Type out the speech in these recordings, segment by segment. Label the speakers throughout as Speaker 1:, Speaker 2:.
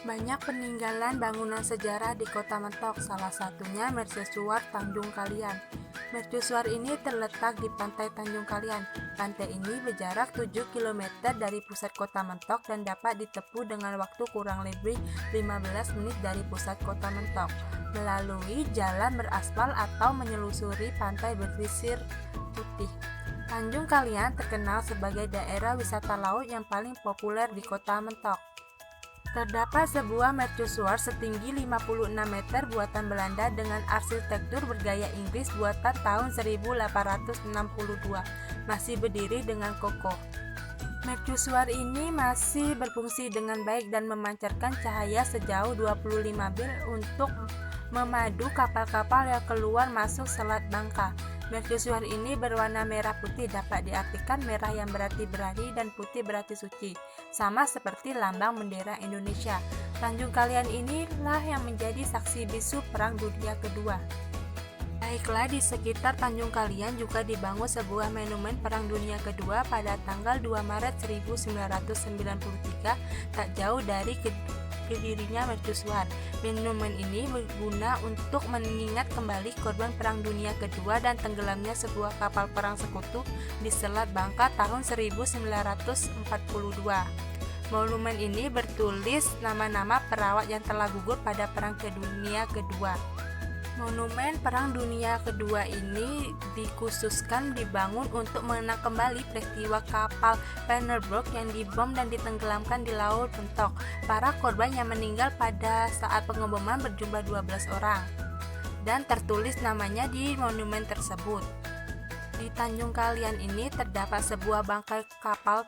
Speaker 1: Banyak peninggalan bangunan sejarah di Kota Mentok, salah satunya Mercusuar Tanjung Kalian. Mercusuar ini terletak di pantai Tanjung Kalian. Pantai ini berjarak 7 km dari pusat Kota Mentok dan dapat ditempuh dengan waktu kurang lebih 15 menit dari pusat Kota Mentok, melalui jalan beraspal atau menyelusuri pantai berpasir putih. Tanjung Kalian terkenal sebagai daerah wisata laut yang paling populer di Kota Mentok. Terdapat sebuah mercusuar setinggi 56 meter buatan Belanda dengan arsitektur bergaya Inggris buatan tahun 1862, masih berdiri dengan kokoh. Mercusuar ini masih berfungsi dengan baik dan memancarkan cahaya sejauh 25 mil untuk memadu kapal-kapal yang keluar masuk Selat Bangka. Mercusuar ini berwarna merah putih, dapat diartikan merah yang berarti berani dan putih berarti suci, sama seperti lambang bendera Indonesia. Tanjung Kalian inilah yang menjadi saksi bisu Perang Dunia Kedua. Baiklah, di sekitar Tanjung Kalian juga dibangun sebuah monumen Perang Dunia Kedua pada tanggal 2 Maret 1993, tak jauh dari berdirinya mercusuar. Monumen ini berguna untuk mengingat kembali korban Perang Dunia Kedua dan tenggelamnya sebuah kapal perang sekutu di Selat Bangka tahun 1942. Monumen ini bertulis nama-nama perawat yang telah gugur pada Perang Dunia Kedua. Monumen Perang Dunia Kedua ini dikhususkan dibangun untuk mengenang kembali peristiwa kapal Penerbrook yang dibom dan ditenggelamkan di Laut Mentok. Para korban yang meninggal pada saat pengeboman berjumlah 12 orang dan tertulis namanya di monumen tersebut. Di Tanjung Kalian ini terdapat sebuah bangkai kapal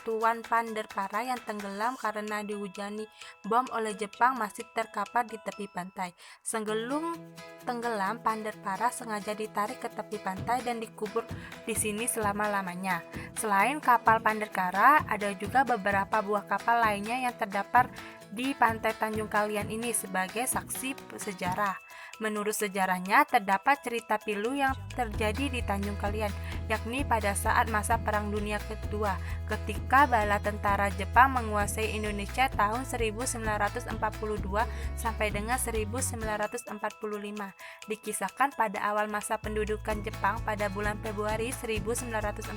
Speaker 1: Tuan Panderpara yang tenggelam karena dihujani bom oleh Jepang masih terkapar di tepi pantai. Sebelum tenggelam, Panderpara sengaja ditarik ke tepi pantai dan dikubur di sini selama-lamanya. Selain kapal Panderpara, ada juga beberapa buah kapal lainnya yang terdapat di pantai Tanjung Kalian ini sebagai saksi sejarah. Menurut sejarahnya, terdapat cerita pilu yang terjadi di Tanjung Kalian, yakni pada saat masa Perang Dunia Kedua, ketika bala tentara Jepang menguasai Indonesia tahun 1942 sampai dengan 1945. Dikisahkan pada awal masa pendudukan Jepang pada bulan Februari 1942,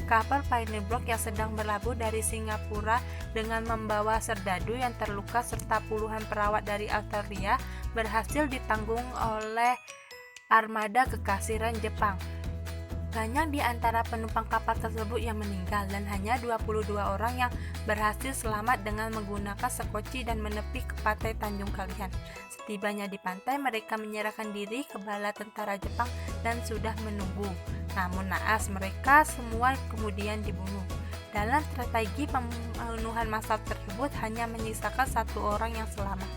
Speaker 1: kapal Penerbrook yang sedang berlabuh dari Singapura dengan membawa serdadu yang terluka serta puluhan perawat dari Australia berhasil ditanggung oleh armada kekaisaran Jepang. Banyak di antara penumpang kapal tersebut yang meninggal dan hanya 22 orang yang berhasil selamat dengan menggunakan sekoci dan menepi ke pantai Tanjung Kalian. Setibanya di pantai, mereka menyerahkan diri ke bala tentara Jepang dan sudah menunggu. Namun naas, mereka semua kemudian dibunuh. Dalam strategi pembunuhan massal tersebut hanya menyisakan satu orang yang selamat.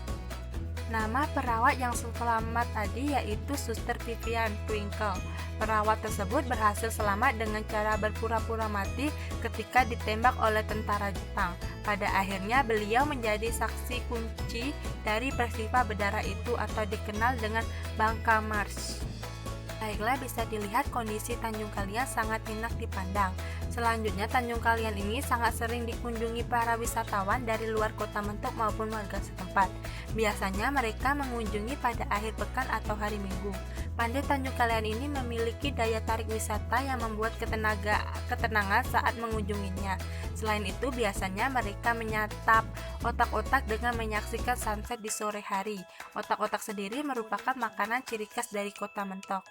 Speaker 1: Nama perawat yang selamat tadi yaitu Suster Vivian Twinkle. Perawat tersebut berhasil selamat dengan cara berpura-pura mati ketika ditembak oleh tentara Jepang. Pada akhirnya beliau menjadi saksi kunci dari peristiwa berdarah itu atau dikenal dengan Bangka March. Baiklah, bisa dilihat kondisi Tanjung Kalian sangat enak dipandang. Selanjutnya, Tanjung Kalian ini sangat sering dikunjungi para wisatawan dari luar Kota Mentok maupun warga setempat. Biasanya mereka mengunjungi pada akhir pekan atau hari Minggu. Pantai Tanjung Kalian ini memiliki daya tarik wisata yang membuat ketenangan saat mengunjunginya. Selain itu, biasanya mereka menyantap otak-otak dengan menyaksikan sunset di sore hari. Otak-otak sendiri merupakan makanan ciri khas dari Kota Mentok.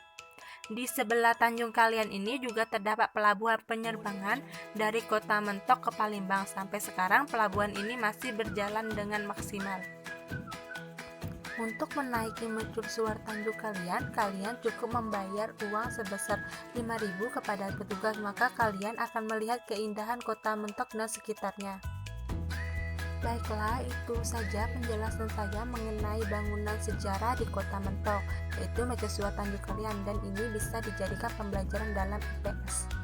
Speaker 1: Di sebelah Tanjung Kalian ini juga terdapat pelabuhan penerbangan dari Kota Mentok ke Palembang. Sampai sekarang pelabuhan ini masih berjalan dengan maksimal. Untuk menaiki mercusuar Tanjung Kalian, kalian cukup membayar uang sebesar 5.000 kepada petugas, maka kalian akan melihat keindahan Kota Mentok dan sekitarnya. Baiklah, itu saja penjelasan saya mengenai bangunan sejarah di Kota Mentok, yaitu Mercusuar Tanjung Kalian, dan ini bisa dijadikan pembelajaran dalam IPS.